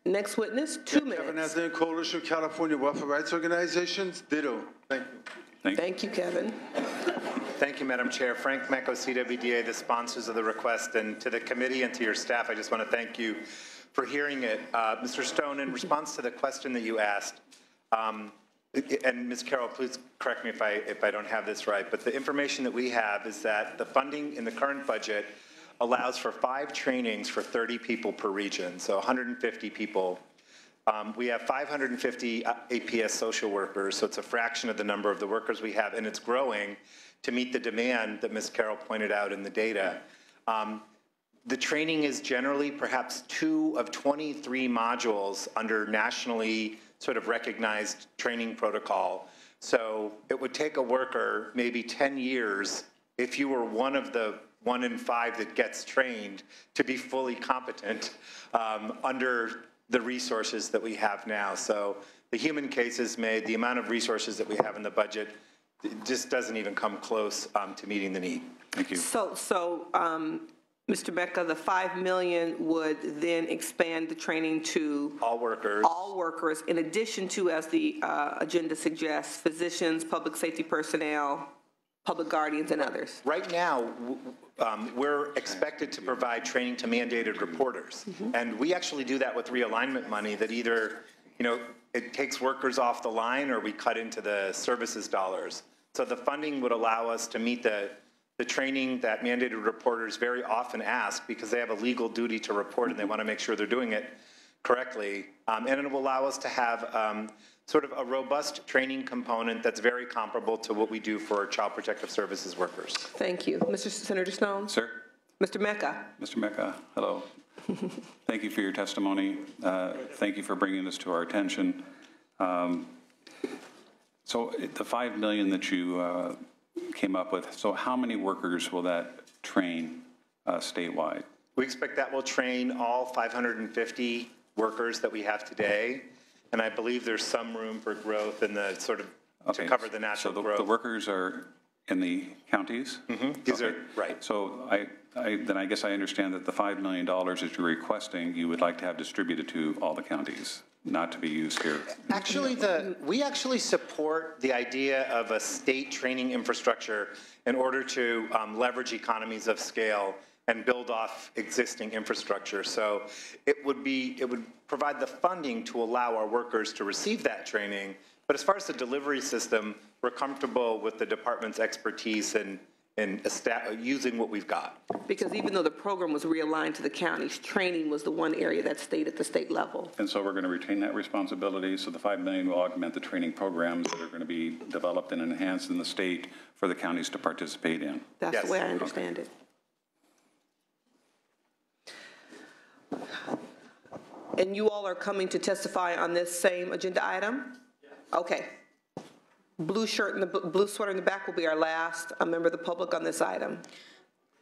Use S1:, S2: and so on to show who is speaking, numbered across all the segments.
S1: Next witness, 2 minutes.
S2: Kevin Anthony, Coalition of California Welfare Rights Organizations. Ditto. Thank you.
S1: Thank you, Kevin.
S3: Thank you, Madam Chair. Frank Mecco, CWDA, the sponsors of the request, and to the committee and to your staff, I just want to thank you for hearing it. Mr. Stone, in response to the question that you asked, and Ms. Carroll, please correct me if I don't have this right, but the information that we have is that the funding in the current budget allows for 5 trainings for 30 people per region, so 150 people. We have 550 APS social workers, so it's a fraction of the number of the workers we have, and it's growing to meet the demand that Ms. Carroll pointed out in the data. The training is generally perhaps 2 of 23 modules under nationally sort of recognized training protocol. So it would take a worker maybe 10 years if you were one of the 1 in 5 that gets trained to be fully competent under the resources that we have now. So the human case is made, the amount of resources that we have in the budget just doesn't even come close to meeting the need. Thank you.
S1: So Mr. Mecca, the $5 million would then expand the training to
S3: all workers.
S1: All workers, in addition to, as the agenda suggests, physicians, public safety personnel, public guardians, and others.
S3: Right now, we're expected to provide training to mandated reporters, and we actually do that with realignment money that either, it takes workers off the line or we cut into the services dollars. So the funding would allow us to meet the training that mandated reporters very often ask because they have a legal duty to report and they want to make sure they're doing it correctly. And it will allow us to have sort of a robust training component that's very comparable to what we do for Child Protective Services workers.
S1: Thank you. Mr. Senator Stone?
S4: Sir?
S1: Mr. Mecca?
S4: Mr. Mecca, hello. Thank you for your testimony. Thank you for bringing this to our attention. So the $5 million that you came up with, so how many workers will that train statewide?
S3: We expect that will train all 550 workers that we have today, and I believe there's some room for growth in the sort of to cover the natural growth.
S4: So the workers are in the counties?
S3: These are, right.
S4: So then I guess I understand that the $5 million that you're requesting, you would like to have distributed to all the counties, not to be used here.
S3: Actually, we actually support the idea of a state training infrastructure in order to leverage economies of scale and build off existing infrastructure. So it would provide the funding to allow our workers to receive that training. But as far as the delivery system, we're comfortable with the department's expertise in using what we've got.
S1: Because even though the program was realigned to the counties, training was the one area that stayed at the state level.
S4: And so we're going to retain that responsibility. So the $5 million will augment the training programs that are going to be developed and enhanced in the state for the counties to participate in.
S1: That's the way I understand it. And you all are coming to testify on this same agenda item? Yeah. Okay. Blue shirt and the blue sweater in the back will be our last member of the public on this item.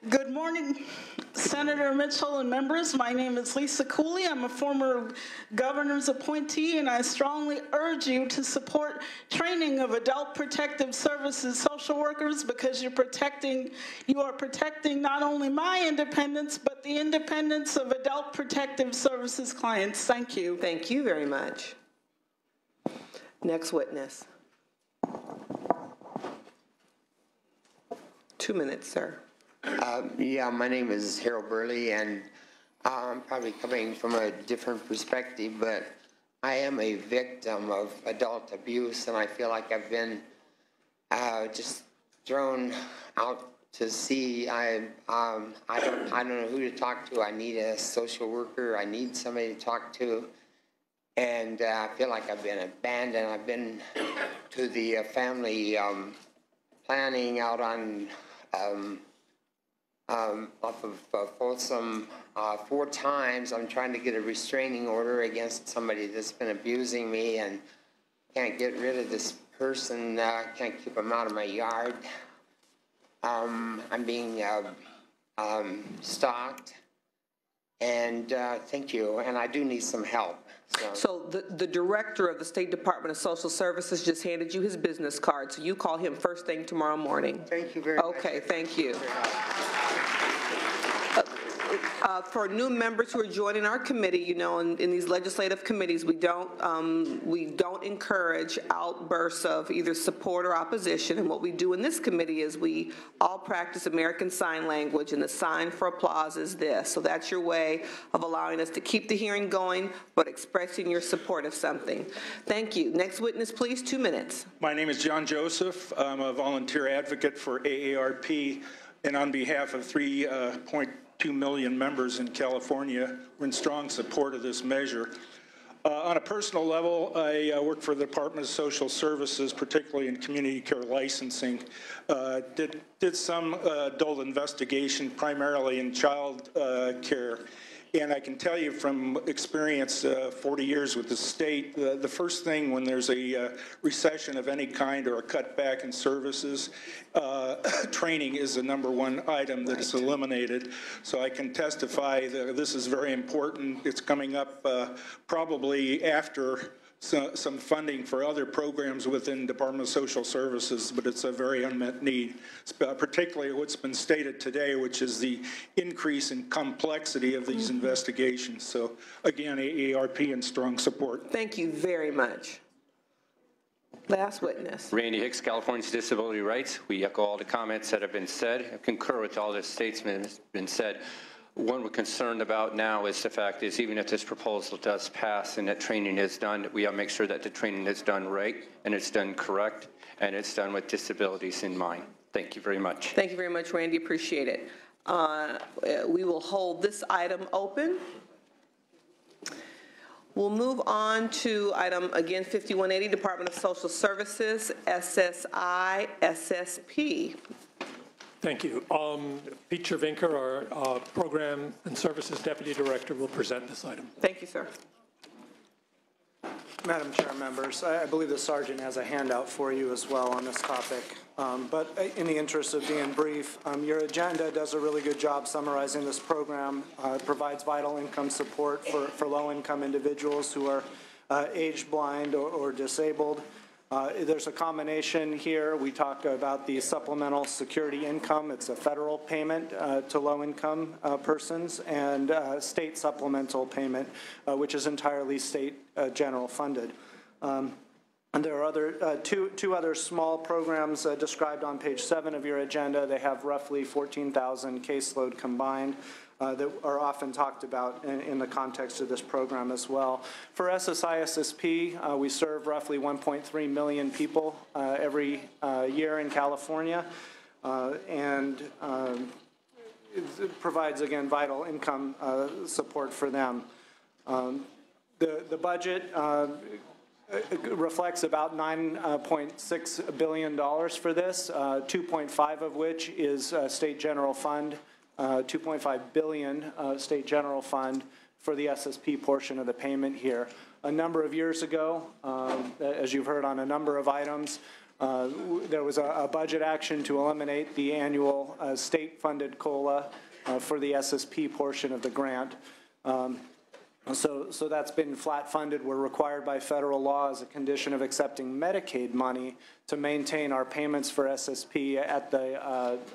S5: Good morning, Senator Mitchell and members. My name is Lisa Cooley. I'm a former governor's appointee, and I strongly urge you to support training of adult protective services social workers because you are protecting not only my independence, but the independence of adult protective services clients. Thank you.
S1: Thank you very much. Next witness. 2 minutes, sir.
S6: Yeah, my name is Harold Burley, and I'm probably coming from a different perspective, but I am a victim of adult abuse, and I feel like I've been just thrown out to sea. I don't know who to talk to. I need a social worker. I need somebody to talk to, and I feel like I've been abandoned. I've been to the family planning out on off of Folsom 4 times. I'm trying to get a restraining order against somebody that's been abusing me and can't get rid of this person. Can't keep him out of my yard. I'm being stalked, and thank you, and I do need some help.
S1: So the director of the State Department of Social Services just handed you his business card, so you call him first thing tomorrow morning.
S6: Thank you very much.
S1: Okay, thank you. for new members who are joining our committee, you know, in these legislative committees, we don't encourage outbursts of either support or opposition. And what we do in this committee is we all practice American Sign Language, and the sign for applause is this. So that's your way of allowing us to keep the hearing going, but expressing your support of something. Thank you. Next witness, please, 2 minutes.
S7: My name is John Joseph. I'm a volunteer advocate for AARP, and on behalf of 3.2 million members in California, we're in strong support of this measure. On a personal level, I work for the Department of Social Services, particularly in community care licensing. Did some adult investigation, primarily in child care. And I can tell you from experience, 40 years with the state, the first thing when there's a recession of any kind or a cutback in services, training is the #1 item that is eliminated. So I can testify that this is very important. It's coming up probably after some funding for other programs within Department of Social Services, but it's a very unmet need, particularly what's been stated today, which is the increase in complexity of these investigations. So again, AARP in strong support.
S1: Thank you very much. Last witness.
S8: Randy Hicks, Californians Disability Rights. We echo all the comments that have been said. I concur with all the statements that have been said. What we're concerned about now is the fact is even if this proposal does pass and that training is done, we have to make sure that the training is done right and it's done correct and it's done with disabilities in mind. Thank you very much.
S1: Thank you very much, Randy. Appreciate it. We will hold this item open. We'll move on to item, again, 5180, Department of Social Services, SSI, SSP.
S9: Thank you. Pete Chervinker, our Program and Services Deputy Director, will present this item.
S1: Thank you, sir.
S10: Madam Chair, members, I believe the Sergeant has a handout for you as well on this topic. But in the interest of being brief, your agenda does a really good job summarizing this program. It provides vital income support for low-income individuals who are age blind or disabled. There's a combination here. We talk about the supplemental security income. It's a federal payment to low-income persons, and state supplemental payment, which is entirely state general funded. And there are other two other small programs described on page 7 of your agenda. They have roughly 14,000 caseload combined. That are often talked about in the context of this program as well. For SSI SSP, we serve roughly 1.3 million people every year in California, and it provides, again, vital income support for them. The budget reflects about $9.6 billion for this, 2.5 of which is state general fund. 2.5 billion state general fund for the SSP portion of the payment here. A number of years ago, as you've heard on a number of items, there was a budget action to eliminate the annual state-funded COLA for the SSP portion of the grant. So that's been flat funded. We're required by federal law as a condition of accepting Medicaid money to maintain our payments for SSP at the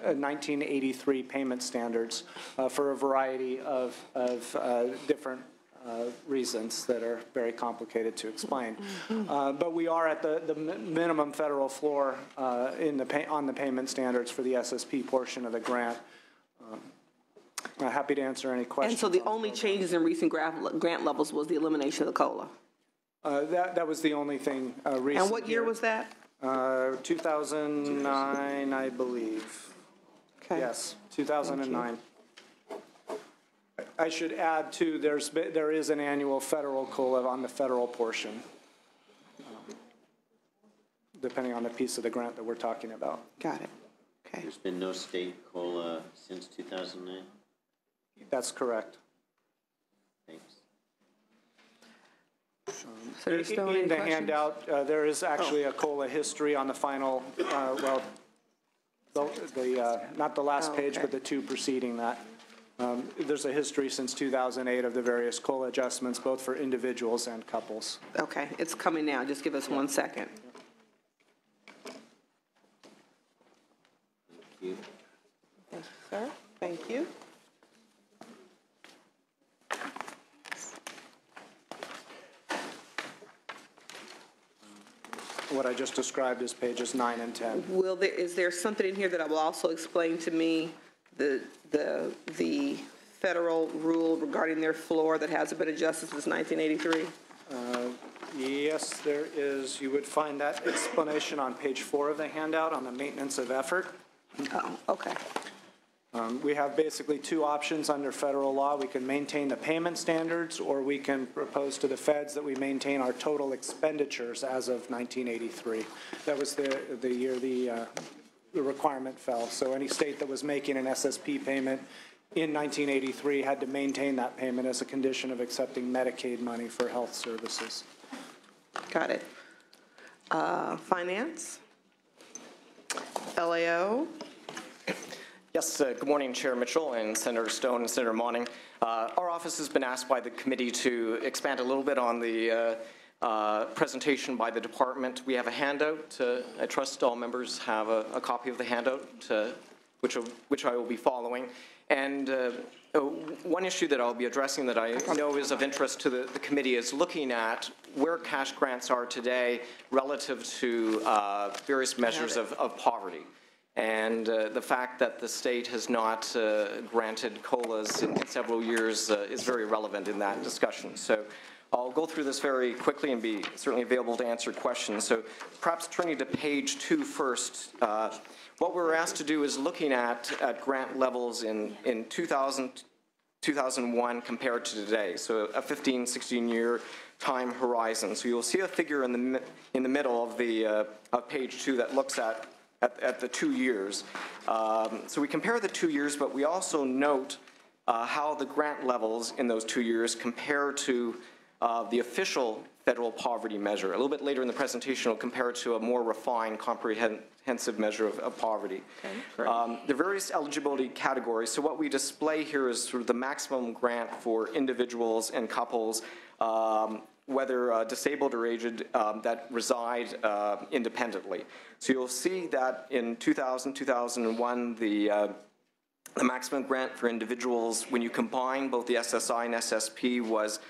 S10: 1983 payment standards for a variety of different reasons that are very complicated to explain. But we are at the minimum federal floor on the payment standards for the SSP portion of the grant. I'm happy to answer any questions.
S1: And so the only changes in recent grant levels was the elimination of the COLA?
S10: That was the only thing recent.
S1: And what year was that?
S10: 2009, I believe. Okay. Yes, 2009. I should add, too, there is an annual federal COLA on the federal portion, depending on the piece of the grant that we're talking about.
S1: Got it. Okay.
S11: There's been no state COLA since 2009?
S10: That's correct.
S11: Thanks.
S10: In the handout, there is actually a COLA history on the final, well, not the last page, but the two preceding that. There's a history since 2008 of the various COLA adjustments, both for individuals and couples.
S1: Okay, it's coming now. Just give us 1 second.
S11: Thank you.
S1: Thank you, sir. Thank you.
S10: what I just described as pages 9 and 10.
S1: Is there something in here that will also explain to me the federal rule regarding their floor that hasn't been adjusted since 1983?
S10: Yes, there is. You would find that explanation on page 4 of the handout on the maintenance of effort.
S1: Oh, okay.
S10: We have basically two options under federal law. We can maintain the payment standards, or we can propose to the feds that we maintain our total expenditures as of 1983. That was the year the requirement fell. So any state that was making an SSP payment in 1983 had to maintain that payment as a condition of accepting Medicaid money for health services.
S1: Got it. Finance? LAO?
S12: Yes, good morning, Chair Mitchell and Senator Stone and Senator Monning. Our office has been asked by the committee to expand a little bit on the presentation by the department. We have a handout. I trust all members have a copy of the handout, which I will be following. And one issue that I'll be addressing that I know is of interest to the committee is looking at where cash grants are today relative to various measures of poverty. And the fact that the state has not granted COLAs in several years is very relevant in that discussion. So I'll go through this very quickly and be certainly available to answer questions. So perhaps turning to page 2 first, what we're asked to do is looking at grant levels in 2000, 2001 compared to today, so a 15, 16-year time horizon. So you'll see a figure in the middle of the of page 2 that looks at the 2 years. So we compare the 2 years, but we also note how the grant levels in those 2 years compare to the official federal poverty measure. A little bit later in the presentation, we'll compare it to a more refined, comprehensive measure of poverty. Okay, the various eligibility categories. So what we display here is sort of the maximum grant for individuals and couples, whether disabled or aged, that reside independently. So you'll see that in 2000, 2001, the maximum grant for individuals, when you combine both the SSI and SSP, was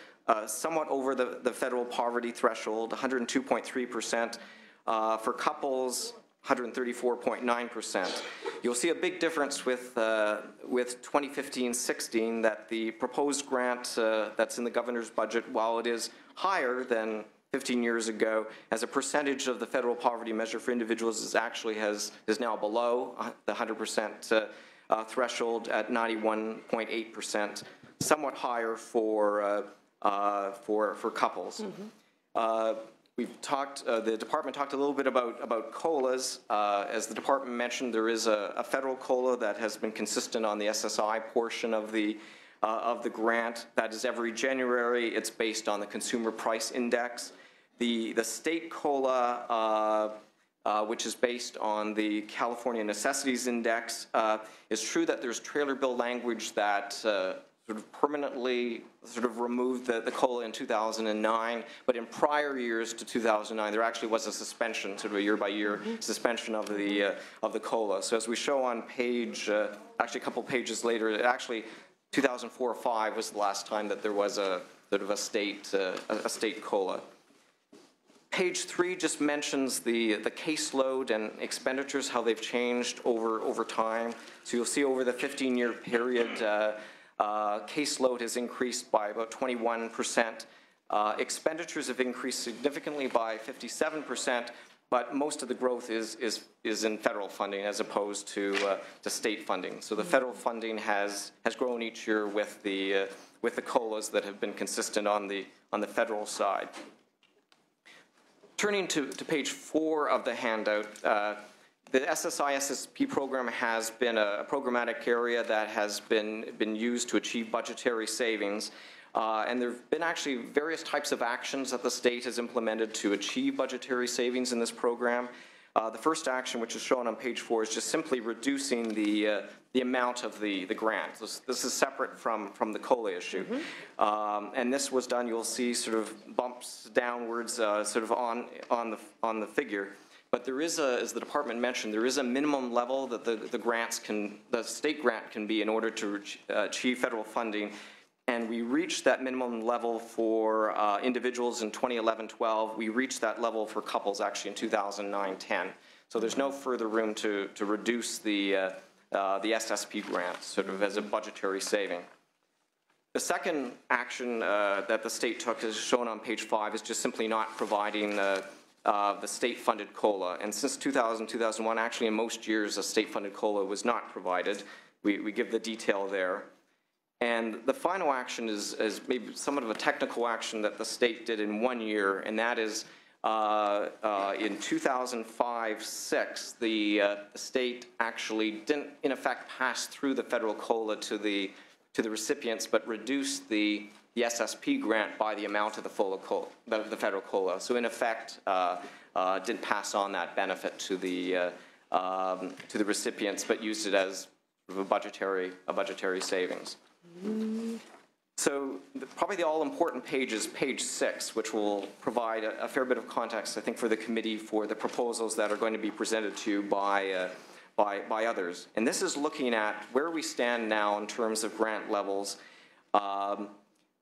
S12: somewhat over the federal poverty threshold, 102.3%. For couples, 134.9%. You'll see a big difference with 2015-16 that the proposed grant that's in the governor's budget, while it is higher than 15 years ago, as a percentage of the federal poverty measure for individuals is now below the 100% threshold at 91.8%, somewhat higher for couples. Mm-hmm. We've talked, the department talked a little bit about COLAs. As the department mentioned, there is a federal COLA that has been consistent on the SSI portion of the grant. That is every January. It's based on the Consumer Price Index. The state COLA, which is based on the California Necessities Index, is true that there's trailer bill language that sort of permanently removed the COLA in 2009, but in prior years to 2009, there actually was a suspension, sort of a year-by-year suspension of the COLA. So as we show on page, actually a couple pages later, it actually 2004 or 5 was the last time that there was a sort of a state COLA. Page 3 just mentions the caseload and expenditures, how they've changed over time. So you'll see over the 15-year period, caseload has increased by about 21%. Expenditures have increased significantly by 57%, but most of the growth is in federal funding as opposed to state funding. So the federal funding has grown each year with the COLAs that have been consistent on the federal side. Turning to page 4 of the handout, the SSI-SSP program has been a programmatic area that has been used to achieve budgetary savings. And there have been actually various types of actions that the state has implemented to achieve budgetary savings in this program. The first action, which is shown on page 4, is just simply reducing the amount of the grant. This is separate from the COLA issue. Mm-hmm. And this was done, you'll see sort of bumps downwards sort of on the figure. But there is as the department mentioned, there is a minimum level that the state grant can be in order to achieve federal funding. And we reached that minimum level for individuals in 2011-12. We reached that level for couples actually in 2009-10. So there's no further room to reduce the SSP grant sort of as a budgetary saving. The second action that the state took, as shown on page 5, is just simply not providing the state-funded COLA. And since 2000-2001, actually in most years, a state-funded COLA was not provided. We give the detail there. And the final action is maybe somewhat of a technical action that the state did in 1 year, and that is in 2005-06, the state actually didn't, in effect, pass through the federal COLA to the recipients, but reduced the SSP grant by the amount of the federal COLA. So in effect, didn't pass on that benefit to the recipients, but used it as a budgetary savings. So probably the all-important page is page 6, which will provide a fair bit of context, I think, for the committee for the proposals that are going to be presented to you by others. And this is looking at where we stand now in terms of grant levels,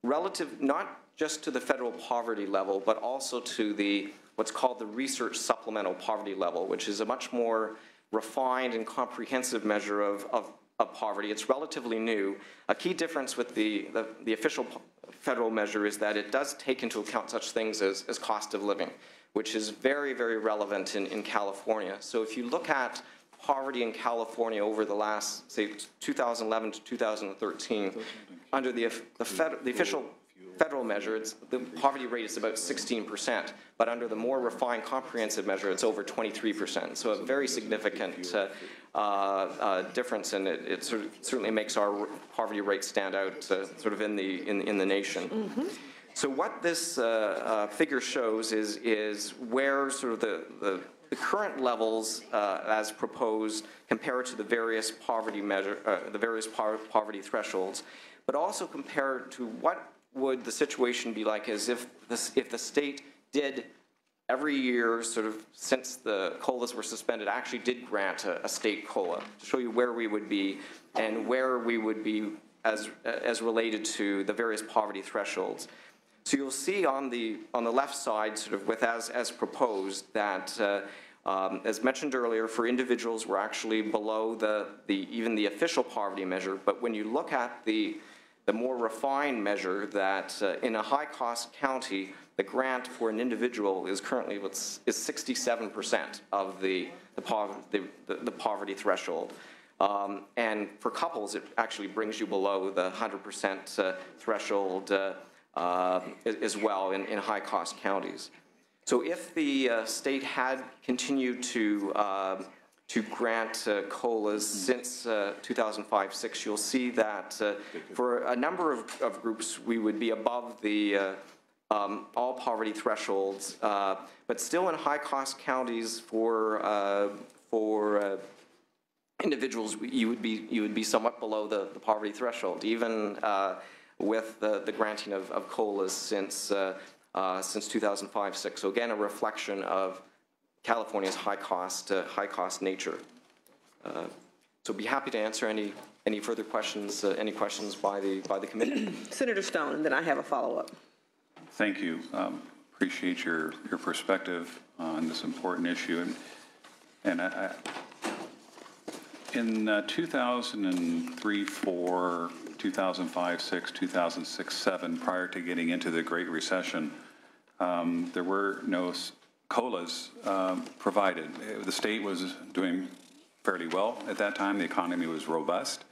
S12: relative not just to the federal poverty level, but also to what's called the research supplemental poverty level, which is a much more refined and comprehensive measure of poverty. It's relatively new. A key difference with the official federal measure is that it does take into account such things as cost of living, which is very, very relevant in California. So if you look at poverty in California over the last, say, 2011 to 2013, under the official federal measure, the poverty rate is about 16%, but under the more refined comprehensive measure, it's over 23%. So a very significant difference, and it certainly makes our poverty rate stand out sort of in the nation. Mm-hmm. So what this figure shows is where sort of the current levels as proposed compare to the various poverty poverty thresholds, but also compare to what would the situation be like as if the state did every year, sort of since the COLAs were suspended, actually did grant a state COLA, to show you where we would be and where we would be as related to the various poverty thresholds. So you'll see on the left side, sort of with as proposed, that as mentioned earlier, for individuals we're actually below even the official poverty measure. But when you look at the more refined measure, that in a high-cost county, the grant for an individual is currently is 67% of the poverty threshold. And for couples, it actually brings you below the 100% threshold as well in high-cost counties. So if the state had continued to grant COLAs since 2005-06, you'll see that for a number of groups, we would be above the all poverty thresholds, but still in high-cost counties for individuals, you would be somewhat below the poverty threshold, even with the granting of COLAs since 2005-06. So again, a reflection of California's high cost nature. So be happy to answer any further questions, any questions by the committee.
S1: Senator Stone, and then I have a follow-up.
S4: Thank you. Appreciate your perspective on this important issue. And in 2003-04, 2005-06, 2006-07, prior to getting into the Great Recession, there were no COLAs provided. The state was doing fairly well at that time. The economy was robust.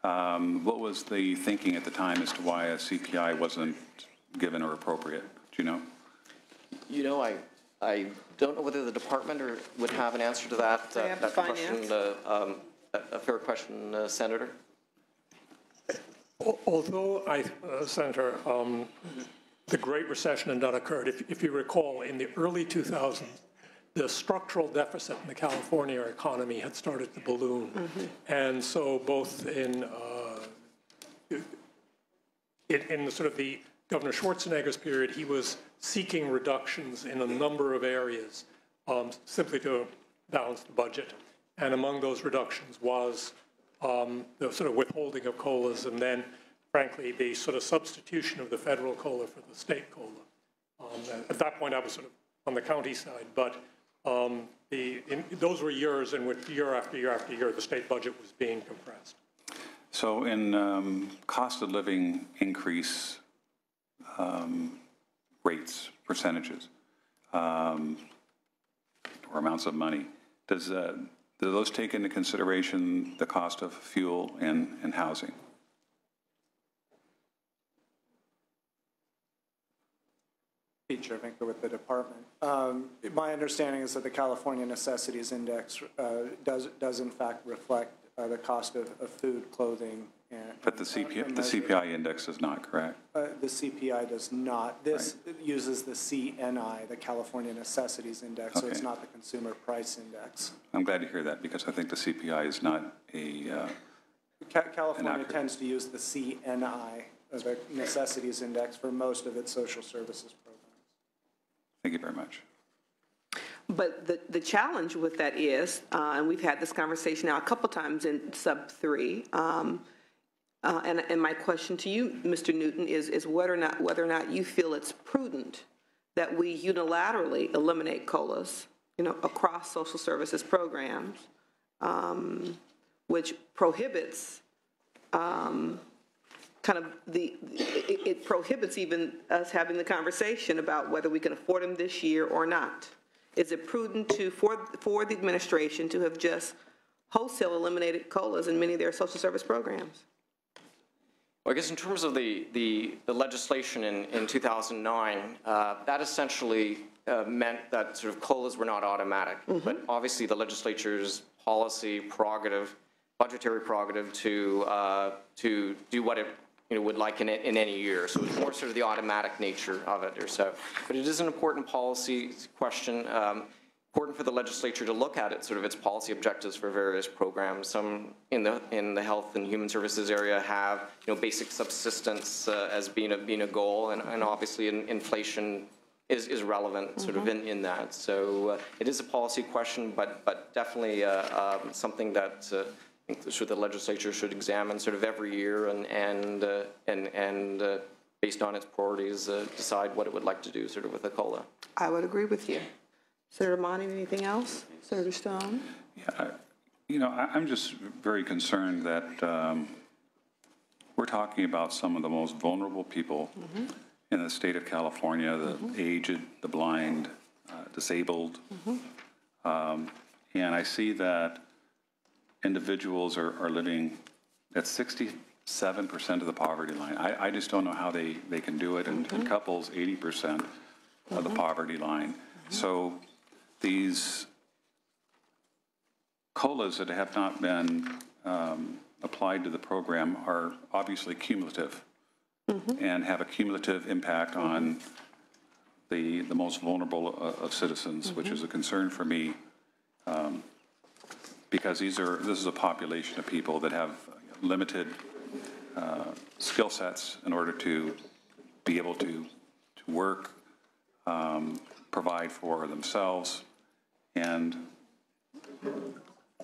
S4: What was the thinking at the time as to why a CPI wasn't given or appropriate? Do you know?
S12: You know, I don't know whether the department would have an answer to that, that question. A fair question, Senator.
S9: Although, Senator, the Great Recession had not occurred. If you recall, in the early 2000s, the structural deficit in the California economy had started to balloon. Mm-hmm. And so both in sort of the Governor Schwarzenegger's period, he was seeking reductions in a number of areas simply to balance the budget. And among those reductions was the sort of withholding of COLAs and then frankly, the sort of substitution of the federal COLA for the state COLA. At that point, I was sort of on the county side, but those were years in which year after year after year, the state budget was being compressed.
S4: So in cost of living increase rates, percentages, or amounts of money, do those take into consideration the cost of fuel and housing?
S10: Pete Shervinker with the department. My understanding is that the California Necessities Index does in fact reflect the cost of food, clothing, and
S4: But the CPI index is not, correct?
S10: The CPI does not. This uses the CNI, the California Necessities Index, so it's not the Consumer Price Index.
S4: I'm glad to hear that because I think the CPI is not
S10: California tends to use the CNI, the Necessities Index, for most of its social services programs.
S4: Thank you very much.
S1: But the challenge with that is, and we've had this conversation now a couple times in sub 3, and my question to you, Mr. Newton, is whether or not you feel it's prudent that we unilaterally eliminate COLAs, across social services programs, which prohibits it prohibits even us having the conversation about whether we can afford them this year or not. Is it prudent for the administration to have just wholesale eliminated COLAs in many of their social service programs?
S12: Well, I guess in terms of the legislation in 2009, that essentially meant that sort of COLAs were not automatic. But obviously the legislature's policy prerogative, budgetary prerogative to do what it would like in any year. So it's more sort of the automatic nature of it or so. But it is an important policy question, important for the legislature to look at it, sort of its policy objectives for various programs. Some in the health and human services area have, basic subsistence as being a goal, and obviously inflation is relevant sort of in that. So it is a policy question, but definitely something that I think the legislature should examine sort of every year and based on its priorities, decide what it would like to do sort of with the COLA.
S1: I would agree with you. Senator Monty, anything else? Senator Stone?
S4: Yeah, I'm just very concerned that we're talking about some of the most vulnerable people in the state of California, the aged, the blind, disabled. And I see that individuals are living at 67% of the poverty line. I just don't know how they can do it, and couples 80% of the poverty line. So these COLAs that have not been applied to the program are obviously cumulative and have a cumulative impact on the most vulnerable of citizens, which is a concern for me. Because this is a population of people that have limited skill sets in order to be able to work, provide for themselves, and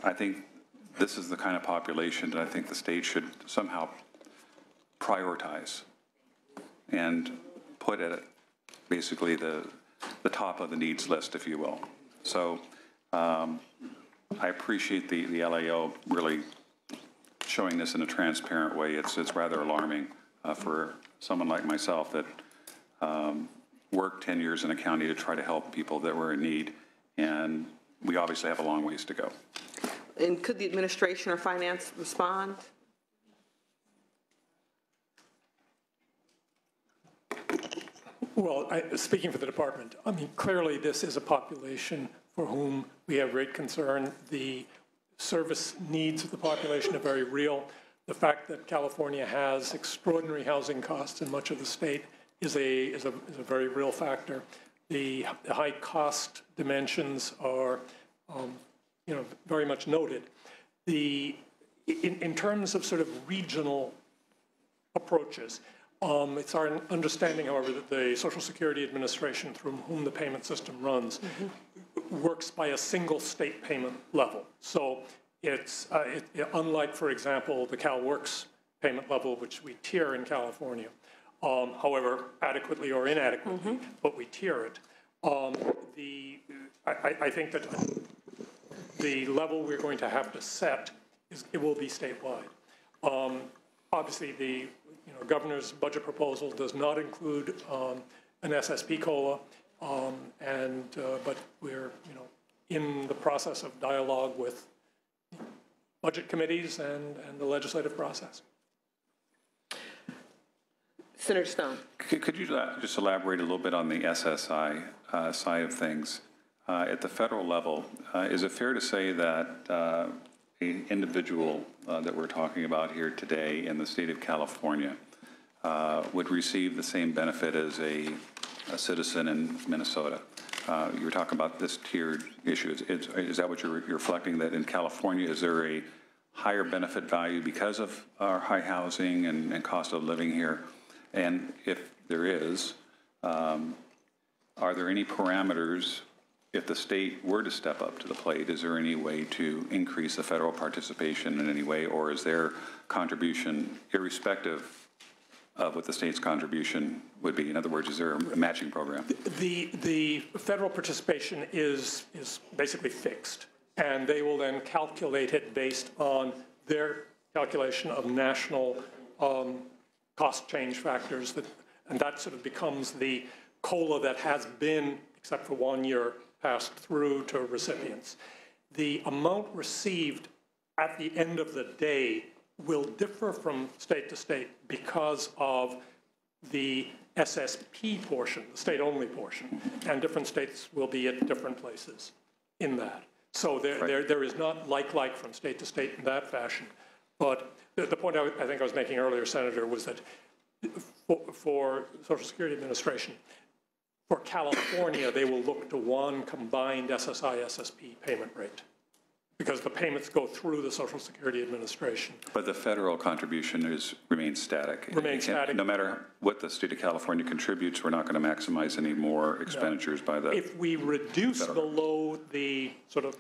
S4: I think this is the kind of population that I think the state should somehow prioritize and put at basically the top of the needs list, if you will. So I appreciate the LAO really showing this in a transparent way. It's rather alarming for someone like myself that worked 10 years in a county to try to help people that were in need, and we obviously have a long ways to go.
S1: And could the administration or finance respond?
S9: Well, speaking for the department, I mean, clearly this is a population for whom we have great concern. The service needs of the population are very real. The fact that California has extraordinary housing costs in much of the state is a very real factor. The high cost dimensions are, very much noted. In terms of sort of regional approaches, it's our understanding, however, that the Social Security Administration, through whom the payment system runs, works by a single state payment level. So it's unlike, for example, the CalWorks payment level, which we tier in California. However, adequately or inadequately, but we tier it. I think that the level we're going to have to set it will be statewide. Obviously, the governor's budget proposal does not include an SSP COLA, but we're in the process of dialogue with budget committees and the legislative process.
S1: Senator Stone.
S4: Could you just elaborate a little bit on the SSI side of things? At the federal level, is it fair to say that an individual that we're talking about here today in the state of California would receive the same benefit as a citizen in Minnesota? You were talking about this tiered issue. Is that what you're reflecting, that in California, is there a higher benefit value because of our high housing and cost of living here? And if there is, are there any parameters, if the state were to step up to the plate, is there any way to increase the federal participation in any way, or is their contribution irrespective of what the state's contribution would be? In other words, is there a matching program?
S9: The federal participation is basically fixed, and they will then calculate it based on their calculation of national cost change factors, and that sort of becomes the COLA that has been, except for 1 year, passed through to recipients. The amount received at the end of the day will differ from state to state because of the SSP portion, the state-only portion, and different states will be at different places in that. So there is not like from state to state in that fashion. But the point I think I was making earlier, Senator, was that for Social Security Administration, for California, they will look to one combined SSI-SSP payment rate because the payments go through the Social Security Administration.
S4: But the federal contribution remains static.
S9: Remains static.
S4: No matter what the state of California contributes, we're not going to maximize any more expenditures by the.
S9: If we reduce below the sort of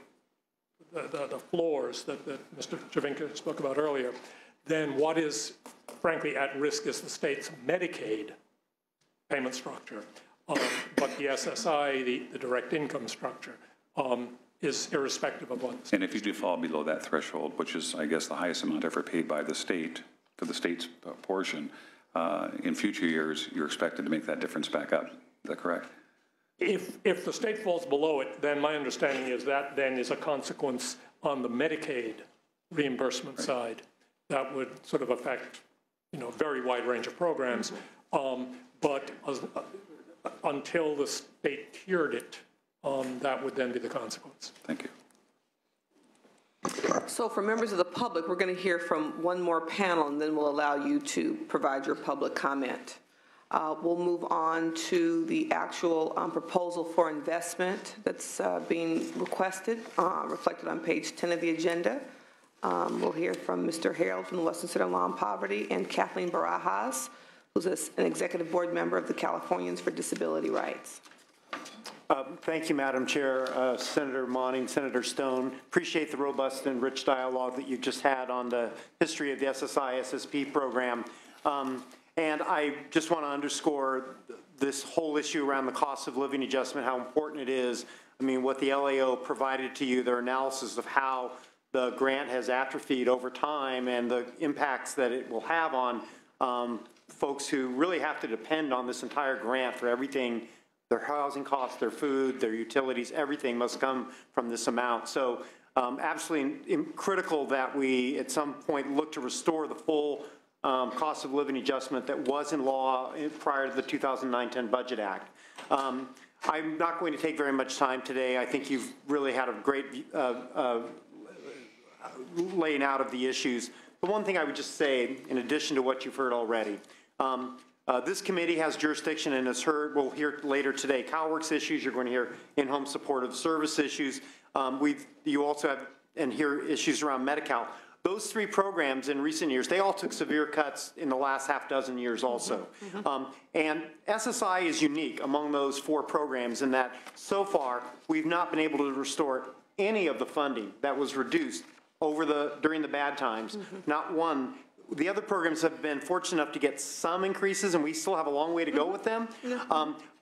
S9: the floors that Mr. Javinka spoke about earlier, then what is frankly at risk is the state's Medicaid payment structure. But the SSI, the direct income structure, is irrespective of what.
S4: And if you do fall below that threshold, which is, I guess, the highest amount ever paid by the state for the state's portion, in future years, you're expected to make that difference back up. Is that correct?
S9: If the state falls below it, then my understanding is that then is a consequence on the Medicaid reimbursement side that would sort of affect, a very wide range of programs. But until the state tiered it, that would then be the consequence.
S4: Thank you.
S1: So for members of the public, we're going to hear from one more panel, and then we'll allow you to provide your public comment. We'll move on to the actual proposal for investment that's being requested, reflected on page 10 of the agenda. We'll hear from Mr. Harold from the Western Center Law and Poverty and Kathleen Barajas, who's an executive board member of the Californians for Disability Rights.
S13: Thank you, Madam Chair, Senator Monning, Senator Stone. Appreciate the robust and rich dialogue that you just had on the history of the SSI-SSP program. And I just want to underscore this whole issue around the cost of living adjustment, how important it is. I mean, what the LAO provided to you, their analysis of how the grant has atrophied over time and the impacts that it will have on folks who really have to depend on this entire grant for everything. Their housing costs, their food, their utilities, everything must come from this amount. So absolutely critical that we at some point look to restore the full cost of living adjustment that was in law prior to the 2009-10 Budget Act. I'm not going to take very much time today. I think you've really had a great laying out of the issues. But one thing I would just say, in addition to what you've heard already, this committee has jurisdiction and has heard, we'll hear later today, CalWORKS issues, you're going to hear in-home supportive service issues. You also have and hear issues around Medi-Cal. Those three programs in recent years, they all took severe cuts in the last half dozen years also. And SSI is unique among those four programs in that so far we've not been able to restore any of the funding that was reduced during the bad times, not one the other programs have been fortunate enough to get some increases, and we still have a long way to go with them.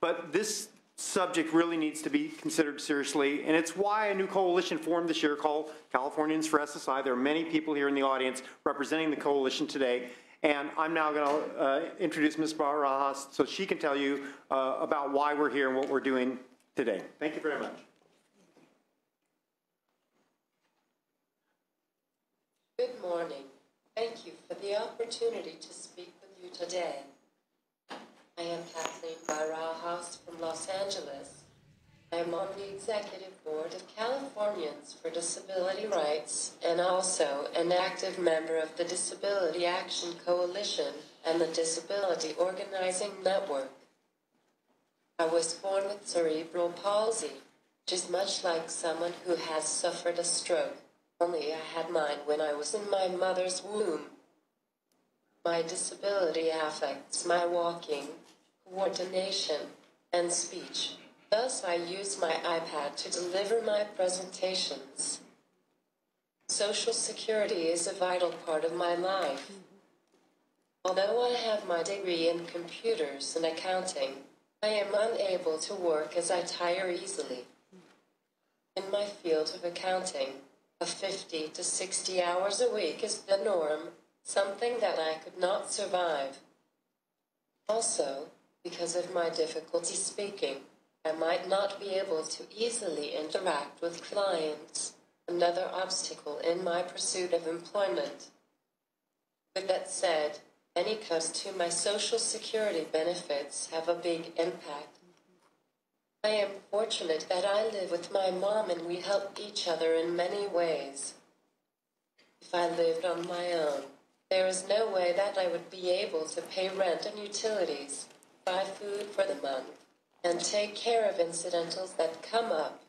S13: But this subject really needs to be considered seriously, and it's why a new coalition formed this year called Californians for SSI. There are many people here in the audience representing the coalition today, and I'm now going to introduce Ms. Barajas so she can tell you about why we're here and what we're doing today. Thank you very much.
S14: Good morning. Thank you for the opportunity to speak with you today. I am Kathleen Barajas from Los Angeles. I am on the Executive Board of Californians for Disability Rights and also an active member of the Disability Action Coalition and the Disability Organizing Network. I was born with cerebral palsy, which is much like someone who has suffered a stroke, only I had mine when I was in my mother's womb. My disability affects my walking, coordination, and speech. Thus, I use my iPad to deliver my presentations. Social security is a vital part of my life. Although I have my degree in computers and accounting, I am unable to work as I tire easily. In my field of accounting, 50 to 60 hours a week is the norm, something that I could not survive. Also, because of my difficulty speaking, I might not be able to easily interact with clients, another obstacle in my pursuit of employment. With that said, any cuts to my Social Security benefits have a big impact. I am fortunate that I live with my mom and we help each other in many ways. If I lived on my own, there is no way that I would be able to pay rent and utilities, buy food for the month, and take care of incidentals that come up.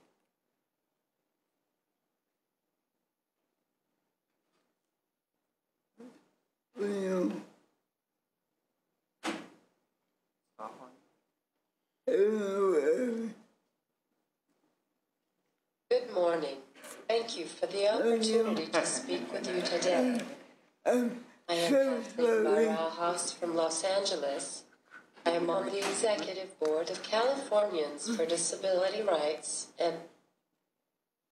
S14: Good morning. Thank you for the opportunity to speak with you today. I am Kathleen Barajas from Los Angeles. I am on the Executive Board of Californians for Disability Rights and